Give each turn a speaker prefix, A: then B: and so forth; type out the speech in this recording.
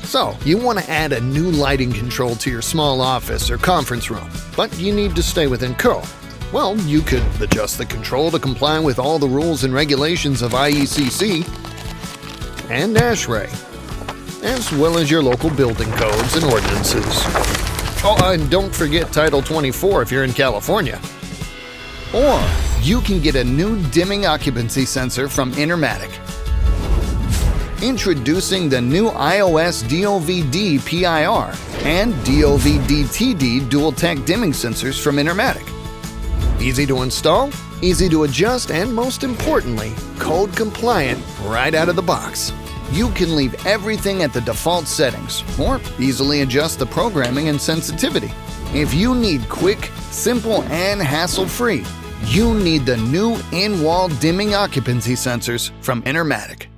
A: So, you want to add a new lighting control to your small office or conference room, but you need to stay within code. Well, you could adjust the control to comply with all the rules and regulations of IECC and ASHRAE, as well as your local building codes and ordinances. Oh, and don't forget Title 24 if you're in California. Or you can get a new dimming occupancy sensor from Intermatic. Introducing the new IOS-DOV-D PIR and DOV-DTD dual-tech dimming sensors from Intermatic. Easy to install, easy to adjust, and most importantly, code compliant right out of the box. You can leave everything at the default settings or easily adjust the programming and sensitivity. If you need quick, simple, and hassle-free, you need the new in-wall dimming occupancy sensors from Intermatic.